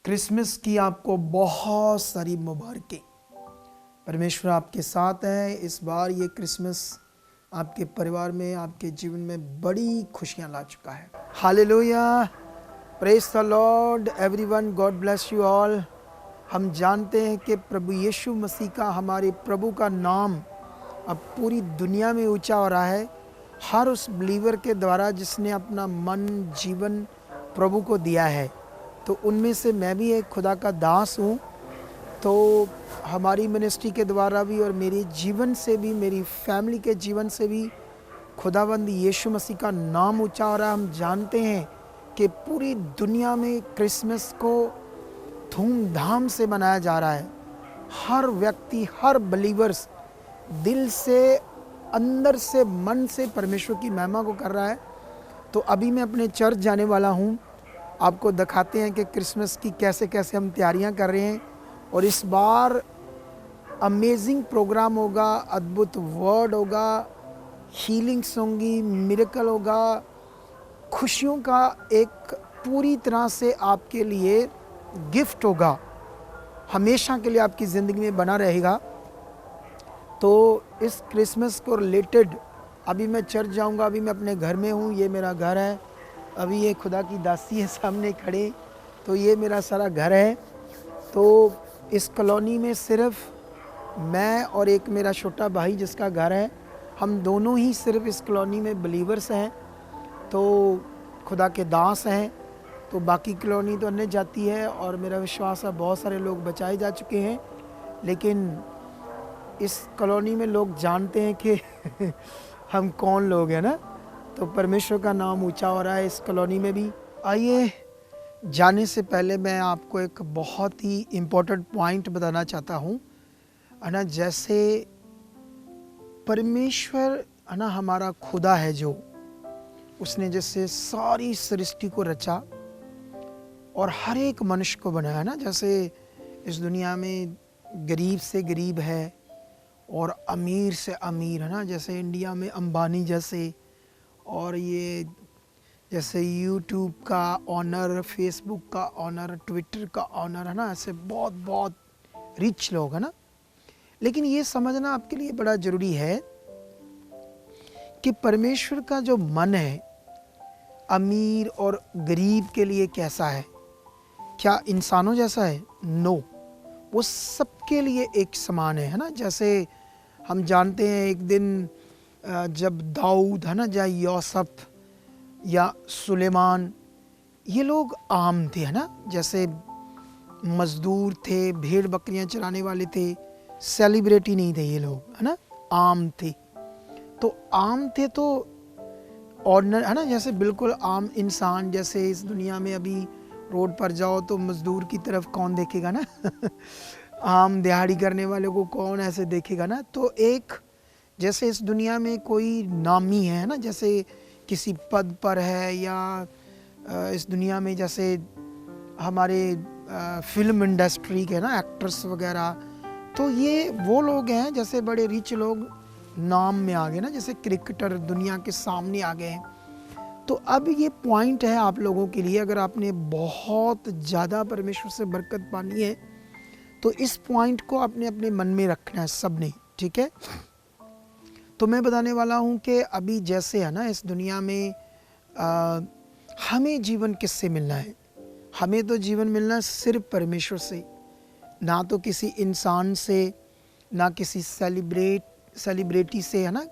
Christmas की आपको बहुत सारी मुबारकें। परमेश्वर आपके साथ है। इस बार ये क्रिसमस आपके परिवार में, आपके जीवन में बड़ी खुशियां ला चुका है। Hallelujah, praise the Lord everyone, God bless you all. हम जानते हैं कि प्रभु यीशु मसीह का, हमारे प्रभु का नाम अब पूरी दुनिया में ऊंचा हो रहा है। हर उस बिलीवर के द्वारा जिसने अपना मन, जीवन प्रभु को दिया है। तो उनमें से मैं भी एक खुदा का दास हूँ। तो हमारी मिनिस्ट्री के द्वारा भी और मेरे जीवन से भी, मेरी फैमिली के जीवन से भी खुदावंद यीशु मसीह का नाम ऊंचा हो रहा है। हम जानते हैं कि पूरी दुनिया में क्रिसमस को धूमधाम से मनाया जा रहा है। हर व्यक्ति, हर बिलीवर्स दिल से, अंदर से, मन से परमेश्वर की महिमा को कर रहा है। तो अभी मैं अपने चर्च जाने वाला हूँ। आपको दिखाते हैं कि क्रिसमस की कैसे कैसे हम तैयारियां कर रहे हैं। और इस बार अमेजिंग प्रोग्राम होगा, अद्भुत वर्ड होगा, हीलिंग्स होंगी, मिरेकल होगा, खुशियों का एक पूरी तरह से आपके लिए गिफ्ट होगा, हमेशा के लिए आपकी ज़िंदगी में बना रहेगा। तो इस क्रिसमस को रिलेटेड अभी मैं चर्च जाऊंगा। अभी मैं अपने घर में हूँ, ये मेरा घर है। अभी ये खुदा की दासी है सामने खड़े, तो ये मेरा सारा घर है। तो इस कॉलोनी में सिर्फ मैं और एक मेरा छोटा भाई जिसका घर है, हम दोनों ही सिर्फ इस कॉलोनी में बिलीवर्स हैं, तो खुदा के दास हैं। तो बाकी कॉलोनी तो अन्य जाती है और मेरा विश्वास है बहुत सारे लोग बचाए जा चुके हैं। लेकिन इस कॉलोनी में लोग जानते हैं कि हम कौन लोग हैं ना। तो परमेश्वर का नाम ऊंचा हो रहा है इस कॉलोनी में भी। आइए, जाने से पहले मैं आपको एक बहुत ही इम्पोर्टेंट पॉइंट बताना चाहता हूँ, है ना। जैसे परमेश्वर, है ना, हमारा खुदा है जो, उसने जैसे सारी सृष्टि को रचा और हर एक मनुष्य को बनाया ना। जैसे इस दुनिया में गरीब से गरीब है और अमीर से अमीर, है ना। जैसे इंडिया में अंबानी जैसे, और ये जैसे यूट्यूब का ऑनर, फेसबुक का ऑनर, ट्विटर का ऑनर, है ना। ऐसे बहुत बहुत रिच लोग, है ना। लेकिन ये समझना आपके लिए बड़ा ज़रूरी है कि परमेश्वर का जो मन है अमीर और गरीब के लिए कैसा है। क्या इंसानों जैसा है? नो, वो सबके लिए एक समान है ना। जैसे हम जानते हैं एक दिन जब दाऊद, है ना, या यूसुफ या सुलेमान, ये लोग आम थे, है ना। जैसे मजदूर थे, भेड़ बकरियां चराने वाले थे, सेलिब्रिटी नहीं थे ये लोग, है ना, आम थे। तो आम थे तो ऑर्डिनरी, है ना, जैसे बिल्कुल आम इंसान। जैसे इस दुनिया में अभी रोड पर जाओ तो मजदूर की तरफ कौन देखेगा ना आम दिहाड़ी करने वाले को कौन ऐसे देखेगा ना। तो एक जैसे इस दुनिया में कोई नामी है ना, जैसे किसी पद पर है, या इस दुनिया में जैसे हमारे फिल्म इंडस्ट्री के ना एक्टर्स वगैरह, तो ये वो लोग हैं जैसे बड़े रिच लोग नाम में आ गए ना, जैसे क्रिकेटर दुनिया के सामने आ गए हैं। तो अब ये पॉइंट है आप लोगों के लिए, अगर आपने बहुत ज़्यादा परमेश्वर से बरकत पानी है तो इस पॉइंट को आपने अपने मन में रखना है सबने, ठीक है। तो मैं बताने वाला हूँ कि अभी जैसे, है ना, इस दुनिया में हमें जीवन किससे मिलना है? हमें तो जीवन मिलना है सिर्फ परमेश्वर से, ना तो किसी इंसान से, ना किसी सेलिब्रिटी से, है ना।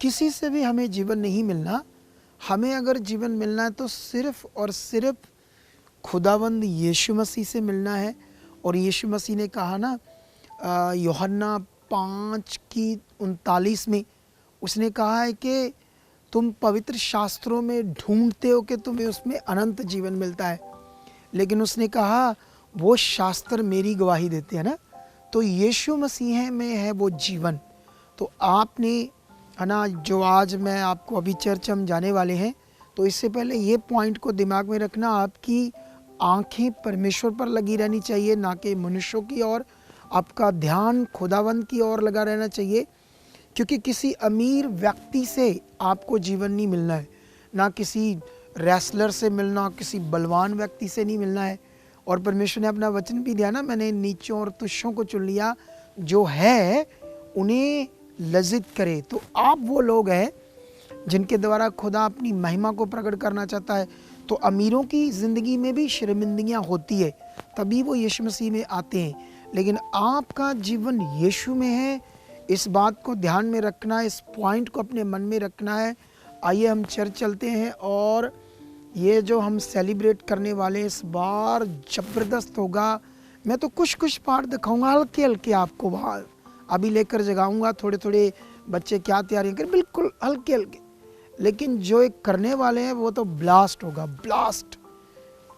किसी से भी हमें जीवन नहीं मिलना। हमें अगर जीवन मिलना है तो सिर्फ और सिर्फ खुदावंद यीशु मसीह से मिलना है। और यीशु मसीह ने कहा ना, यूहन्ना 5:39 में उसने कहा है कि तुम पवित्र शास्त्रों में ढूंढते हो कि तुम्हें उसमें अनंत जीवन मिलता है, लेकिन उसने कहा वो शास्त्र मेरी गवाही देते हैं ना। तो यीशु मसीह में है वो जीवन। तो आपने, है ना, जो आज मैं आपको, अभी चर्च हम जाने वाले हैं, तो इससे पहले ये पॉइंट को दिमाग में रखना, आपकी आंखें परमेश्वर पर लगी रहनी चाहिए, ना कि मनुष्यों की ओर। आपका ध्यान खुदावंद की ओर लगा रहना चाहिए, क्योंकि किसी अमीर व्यक्ति से आपको जीवन नहीं मिलना है, ना किसी रेसलर से मिलना, किसी बलवान व्यक्ति से नहीं मिलना है, और परमेश्वर ने अपना वचन भी दिया ना, मैंने नीचों और तुच्छों को चुन लिया, जो है उन्हें लज्जित करे। तो आप वो लोग हैं जिनके द्वारा खुदा अपनी महिमा को प्रकट करना चाहता है। तो अमीरों की ज़िंदगी में भी शर्मिंदगियाँ होती है, तभी वो यीशु मसीह में आते हैं। लेकिन आपका जीवन यीशु में है, इस बात को ध्यान में रखना है, इस पॉइंट को अपने मन में रखना है। आइए हम चर्च चलते हैं, और ये जो हम सेलिब्रेट करने वाले इस बार ज़बरदस्त होगा। मैं तो कुछ पार्ट दिखाऊंगा, हल्के हल्के आपको बाहर अभी लेकर जगाऊंगा। थोड़े थोड़े बच्चे क्या तैयारी करें, बिल्कुल हल्के हल्के, लेकिन जो एक करने वाले हैं वो तो ब्लास्ट होगा, ब्लास्ट,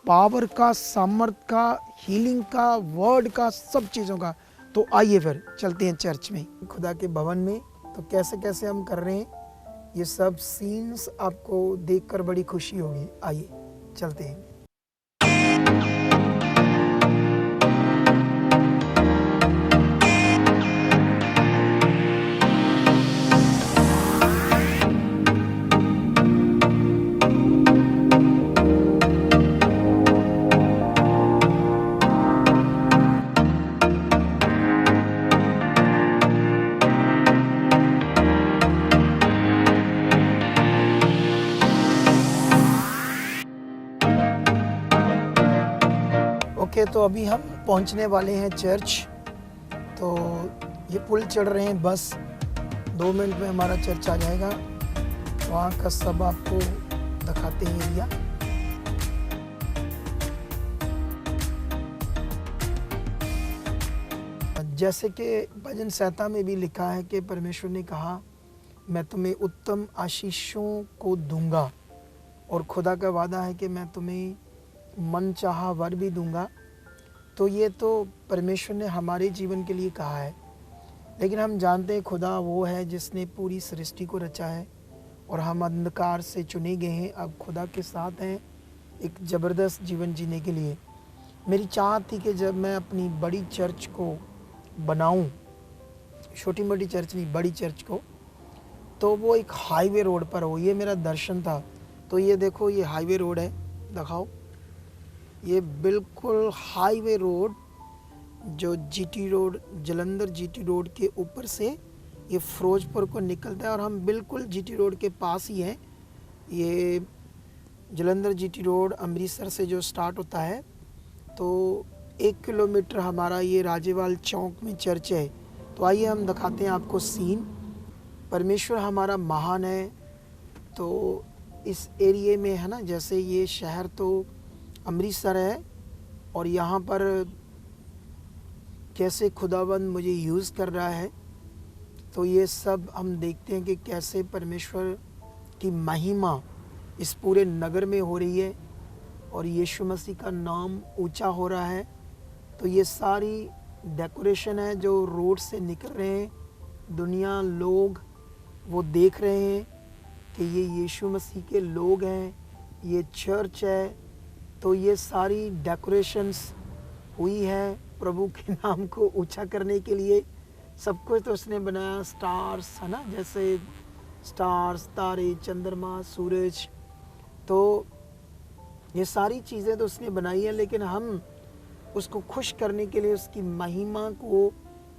पावर का, सामर्थ का, हीलिंग का, वर्ड का, सब चीज़ों का। तो आइए फिर चलते हैं चर्च में, खुदा के भवन में। तो कैसे कैसे हम कर रहे हैं, ये सब सीन्स आपको देखकर बड़ी खुशी होगी। आइए चलते हैं। ओके, तो अभी हम पहुंचने वाले हैं चर्च। तो ये पुल चढ़ रहे हैं, बस 2 मिनट में हमारा चर्च आ जाएगा। वहाँ का सब आपको दिखाते हैं एरिया। जैसे कि भजन संहिता में भी लिखा है कि परमेश्वर ने कहा, मैं तुम्हें उत्तम आशीषों को दूंगा, और खुदा का वादा है कि मैं तुम्हें मन चाहा वर भी दूंगा। तो ये तो परमेश्वर ने हमारे जीवन के लिए कहा है, लेकिन हम जानते हैं खुदा वो है जिसने पूरी सृष्टि को रचा है, और हम अंधकार से चुने गए हैं, अब खुदा के साथ हैं एक ज़बरदस्त जीवन जीने के लिए। मेरी चाहत थी कि जब मैं अपनी बड़ी चर्च को बनाऊं, छोटी मोटी चर्च नहीं, बड़ी चर्च को, तो वो एक हाईवे रोड पर हो। ये मेरा दर्शन था। तो ये देखो, ये हाईवे रोड है, दिखाओ, ये बिल्कुल हाईवे रोड, जो GT road, Jalandhar GT road के ऊपर से ये फिरोजपुर को निकलता है, और हम बिल्कुल जीटी रोड के पास ही हैं। ये जलंधर जीटी रोड अमृतसर से जो स्टार्ट होता है, तो 1 किलोमीटर हमारा ये राजेवाल चौक में चर्च है। तो आइए हम दिखाते हैं आपको सीन। परमेश्वर हमारा महान है। तो इस एरिए में है ना, जैसे ये शहर तो अमृतसर है, और यहाँ पर कैसे खुदाबंद मुझे यूज़ कर रहा है, तो ये सब हम देखते हैं कि कैसे परमेश्वर की महिमा इस पूरे नगर में हो रही है, और यीशु मसीह का नाम ऊंचा हो रहा है। तो ये सारी डेकोरेशन है जो रोड से निकल रहे हैं, दुनिया, लोग वो देख रहे हैं कि ये यीशु मसीह के लोग हैं, ये चर्च है। तो ये सारी डेकोरेशंस हुई है प्रभु के नाम को ऊंचा करने के लिए। सब कुछ तो उसने बनाया, स्टार्स है ना, जैसे स्टार्स, तारे, चंद्रमा, सूरज, तो ये सारी चीज़ें तो उसने बनाई है, लेकिन हम उसको खुश करने के लिए, उसकी महिमा को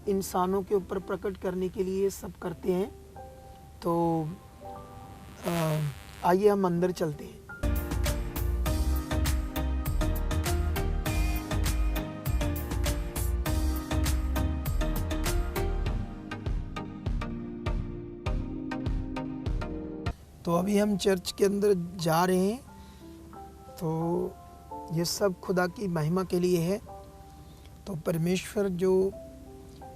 इंसानों के ऊपर प्रकट करने के लिए सब करते हैं। तो आइए हम अंदर चलते हैं। तो अभी हम चर्च के अंदर जा रहे हैं। तो ये सब खुदा की महिमा के लिए है। तो परमेश्वर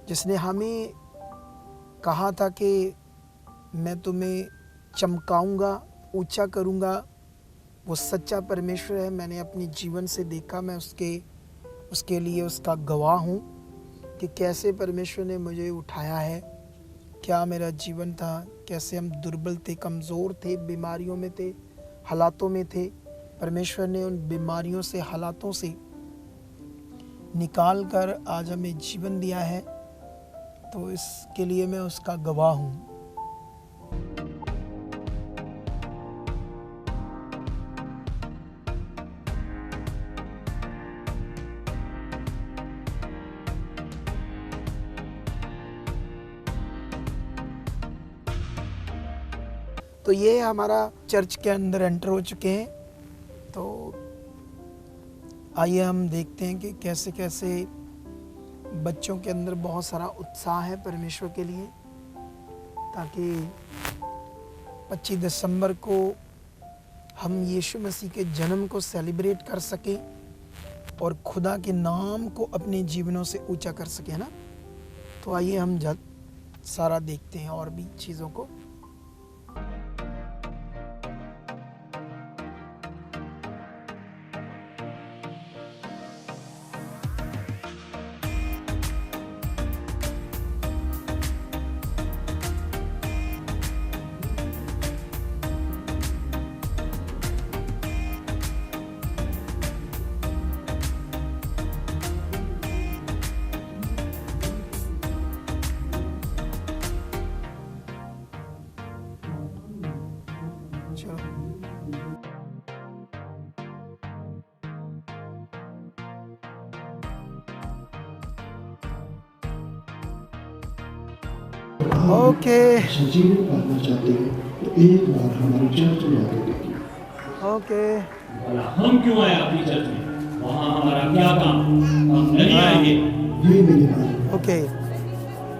जिसने हमें कहा था कि मैं तुम्हें चमकाऊंगा, ऊंचा करूंगा, वो सच्चा परमेश्वर है। मैंने अपने जीवन से देखा, मैं उसके लिए उसका गवाह हूँ कि कैसे परमेश्वर ने मुझे उठाया है, क्या मेरा जीवन था, कैसे हम दुर्बल थे, कमज़ोर थे, बीमारियों में थे, हालातों में थे। परमेश्वर ने उन बीमारियों से, हालातों से निकाल कर आज हमें जीवन दिया है। तो इसके लिए मैं उसका गवाह हूँ। तो ये हमारा चर्च के अंदर एंटर हो चुके हैं। तो आइए हम देखते हैं कि कैसे कैसे बच्चों के अंदर बहुत सारा उत्साह है परमेश्वर के लिए, ताकि 25 दिसंबर को हम यीशु मसीह के जन्म को सेलिब्रेट कर सकें और खुदा के नाम को अपने जीवनों से ऊंचा कर सकें, है ना। तो आइए हम सारा देखते हैं और भी चीज़ों को। ओके सजीव पाना चाहते हैं तो एक बार हमारी चर्च में आके देखिए। ओके हम क्यों आए आपकी चर्च में? वहाँ हमारा क्या काम? हम नहीं आएंगे। ये मेरी बात ओके।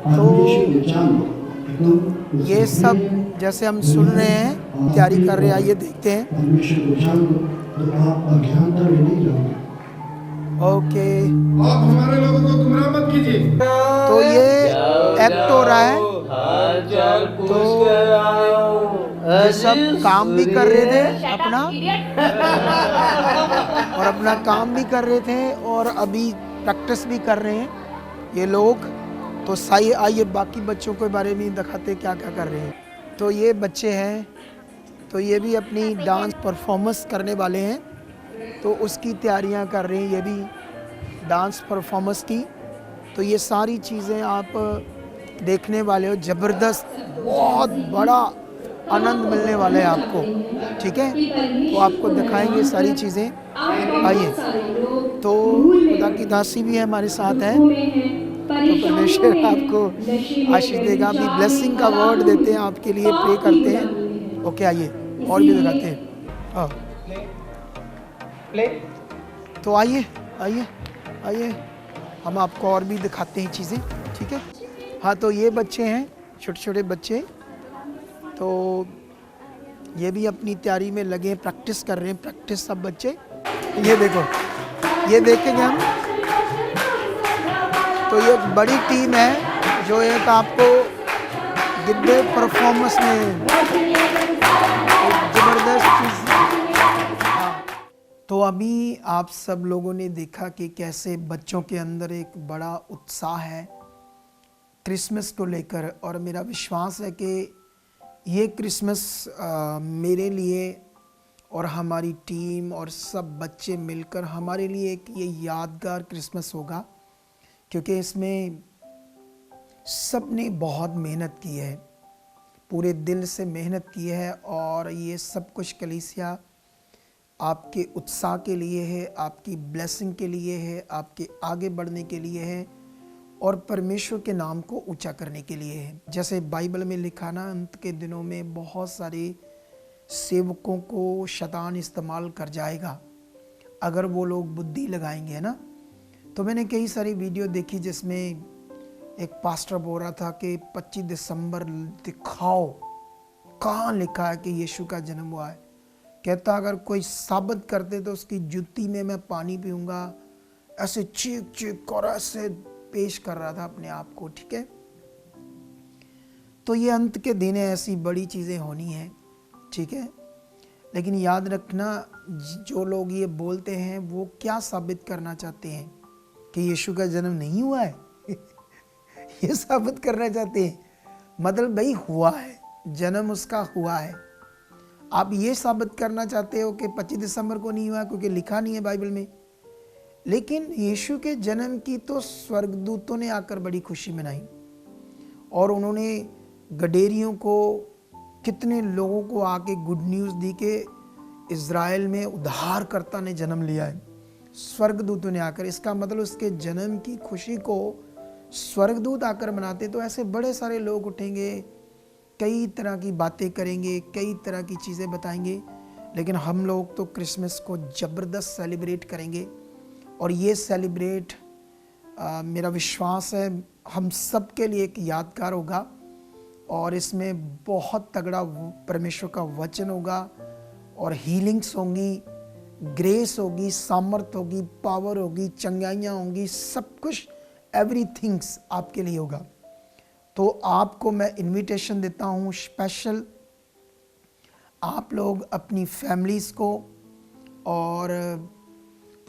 परमेश्वर जान लो एकदम। ये सब जैसे हम सुन रहे हैं, तैयारी कर रहे हैं, आइए देखते हैं। परमेश्वर को जान लो तो आप अज्ञानता में नहीं रहोगे। ओके आप हमारे लोगों को गुमराह मत कीजिए। तो ये एक्ट हो रहा है, तो ये सब काम भी कर रहे थे अपना और अपना काम भी कर रहे थे और अभी प्रैक्टिस भी कर रहे हैं ये लोग। तो सही, आइए बाकी बच्चों के बारे में दिखाते क्या क्या कर रहे हैं। तो ये बच्चे हैं, तो ये भी अपनी डांस परफॉर्मेंस करने वाले हैं, तो उसकी तैयारियां कर रहे हैं ये भी डांस परफॉर्मेंस की। तो ये सारी चीज़ें आप देखने वाले हो, ज़बरदस्त, बहुत बड़ा आनंद मिलने वाला है आपको, ठीक है। तो आपको दिखाएंगे सारी चीज़ें, आइए। तो खुदा की दासी भी है हमारे साथ है, तो परमेश्वर आपको आशीष देगा। अभी ब्लेसिंग का वर्ड देते हैं आपके लिए, प्रे करते हैं। ओके आइए और भी दिखाते हैं। हाँ तो आइए आइए आइए हम आपको और भी दिखाते हैं चीज़ें, ठीक है। हाँ तो ये बच्चे हैं, छोटे छोटे बच्चे, तो ये भी अपनी तैयारी में लगे हैं, प्रैक्टिस कर रहे हैं, प्रैक्टिस सब बच्चे। ये देखो, ये देखेंगे हम। तो ये एक बड़ी टीम है जो एक आपको गिद्दे परफॉर्मेंस में ज़बरदस्त चीज़। तो अभी आप सब लोगों ने देखा कि कैसे बच्चों के अंदर एक बड़ा उत्साह है क्रिसमस को लेकर, और मेरा विश्वास है कि ये क्रिसमस मेरे लिए और हमारी टीम और सब बच्चे मिलकर हमारे लिए एक ये यादगार क्रिसमस होगा, क्योंकि इसमें सब ने बहुत मेहनत की है, पूरे दिल से मेहनत की है, और ये सब कुछ कलीसिया आपके उत्साह के लिए है, आपकी ब्लेसिंग के लिए है, आपके आगे बढ़ने के लिए है और परमेश्वर के नाम को ऊंचा करने के लिए है। जैसे बाइबल में लिखा ना, अंत के दिनों में बहुत सारे सेवकों को शैतान इस्तेमाल कर जाएगा अगर वो लोग बुद्धि लगाएंगे, है ना। तो मैंने कई सारी वीडियो देखी जिसमें एक पास्टर बोल रहा था कि 25 दिसंबर दिखाओ कहाँ लिखा है कि यीशु का जन्म हुआ है। कहता अगर कोई साबित करते तो उसकी जूती में मैं पानी पीऊँगा, ऐसे चीख चीख और ऐसे पेश कर रहा था अपने आप को, ठीक है। तो ये अंत के दिन है, ऐसी बड़ी चीज़ें होनी हैं, ठीक है। लेकिन याद रखना, जो लोग ये बोलते हैं वो क्या साबित करना चाहते हैं कि यीशु का जन्म नहीं हुआ है ये साबित करना चाहते हैं, मतलब भाई हुआ है, जन्म उसका हुआ है। आप ये साबित करना चाहते हो कि 25 दिसंबर को नहीं हुआ क्योंकि लिखा नहीं है बाइबल में, लेकिन यीशु के जन्म की तो स्वर्गदूतों ने आकर बड़ी खुशी मनाई, और उन्होंने गडेरियों को, कितने लोगों को आके गुड न्यूज़ दी कि इज़राइल में उद्धारकर्ता ने जन्म लिया है, स्वर्गदूतों ने आकर। इसका मतलब उसके जन्म की खुशी को स्वर्गदूत आकर मनाते। तो ऐसे बड़े सारे लोग उठेंगे कई तरह की बातें करेंगे, कई तरह की चीज़ें बताएंगे, लेकिन हम लोग तो क्रिसमस को ज़बरदस्त सेलिब्रेट करेंगे। और ये सेलिब्रेट मेरा विश्वास है हम सब के लिए एक यादगार होगा। और इसमें बहुत तगड़ा परमेश्वर का वचन होगा और हीलिंग्स होंगी, ग्रेस होगी, सामर्थ होगी, पावर होगी, चंगाइयाँ होंगी, सब कुछ एवरीथिंग्स आपके लिए होगा। तो आपको मैं इनविटेशन देता हूँ स्पेशल, आप लोग अपनी फैमिलीज़ को और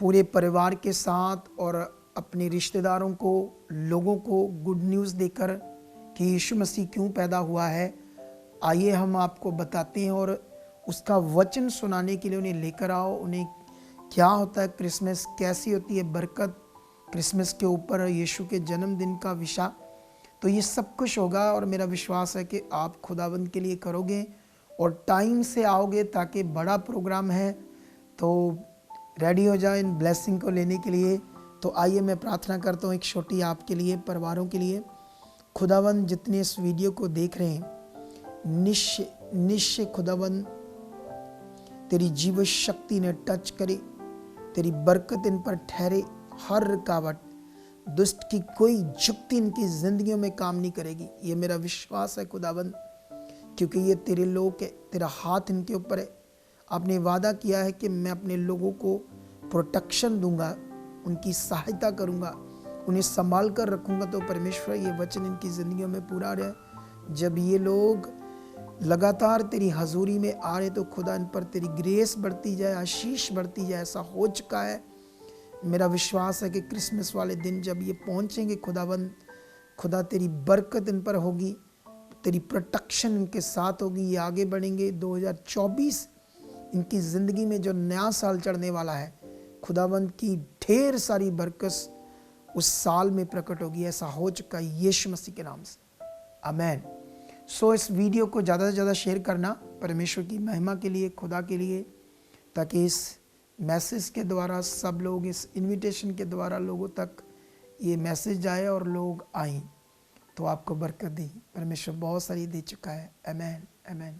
पूरे परिवार के साथ और अपने रिश्तेदारों को, लोगों को गुड न्यूज़ देकर कि यीशु मसीह क्यों पैदा हुआ है, आइए हम आपको बताते हैं और उसका वचन सुनाने के लिए उन्हें लेकर आओ। उन्हें क्या होता है क्रिसमस, कैसी होती है बरकत क्रिसमस के ऊपर, यीशु के जन्मदिन का विषय, तो ये सब कुछ होगा। और मेरा विश्वास है कि आप खुदाबंद के लिए करोगे और टाइम से आओगे, ताकि बड़ा प्रोग्राम है तो रेडी हो जाओ इन ब्लेसिंग को लेने के लिए। तो आइए मैं प्रार्थना करता हूँ एक छोटी आपके लिए, परिवारों के लिए। खुदाबंद जितने इस वीडियो को देख रहे हैं, निश्चय खुदाबंद तेरी जीव शक्ति ने टच करे, तेरी बरकत इन पर ठहरे। हर रुकावट, दुष्ट की कोई जुक्ति इनकी जिंदगियों में काम नहीं करेगी, ये मेरा विश्वास है खुदाबंद, क्योंकि ये तेरे लोग है, तेरा हाथ इनके ऊपर है। आपने वादा किया है कि मैं अपने लोगों को प्रोटेक्शन दूंगा, उनकी सहायता करूंगा, उन्हें संभाल कर रखूंगा। तो परमेश्वर ये वचन इनकी ज़िंदगियों में पूरा रहे। जब ये लोग लगातार तेरी हजूरी में आ रहे तो खुदा इन पर तेरी ग्रेस बढ़ती जाए, आशीष बढ़ती जाए। ऐसा हो चुका है। मेरा विश्वास है कि क्रिसमस वाले दिन जब ये पहुँचेंगे खुदाबंद, खुदा तेरी बरकत इन पर होगी, तेरी प्रोटेक्शन इनके साथ होगी। ये आगे बढ़ेंगे। 2024 इनकी ज़िंदगी में जो नया साल चढ़ने वाला है, खुदाबंद की ढेर सारी बरकत उस साल में प्रकट होगी। ऐसा हो चुका है यीशु मसीह के नाम से, आमीन। सो इस वीडियो को ज़्यादा से ज़्यादा शेयर करना परमेश्वर की महिमा के लिए, खुदा के लिए, ताकि इस मैसेज के द्वारा सब लोग, इस इनविटेशन के द्वारा लोगों तक ये मैसेज आए और लोग आएँ, तो आपको बरकत दी। परमेश्वर बहुत सारी दे चुका है। आमीन, आमीन।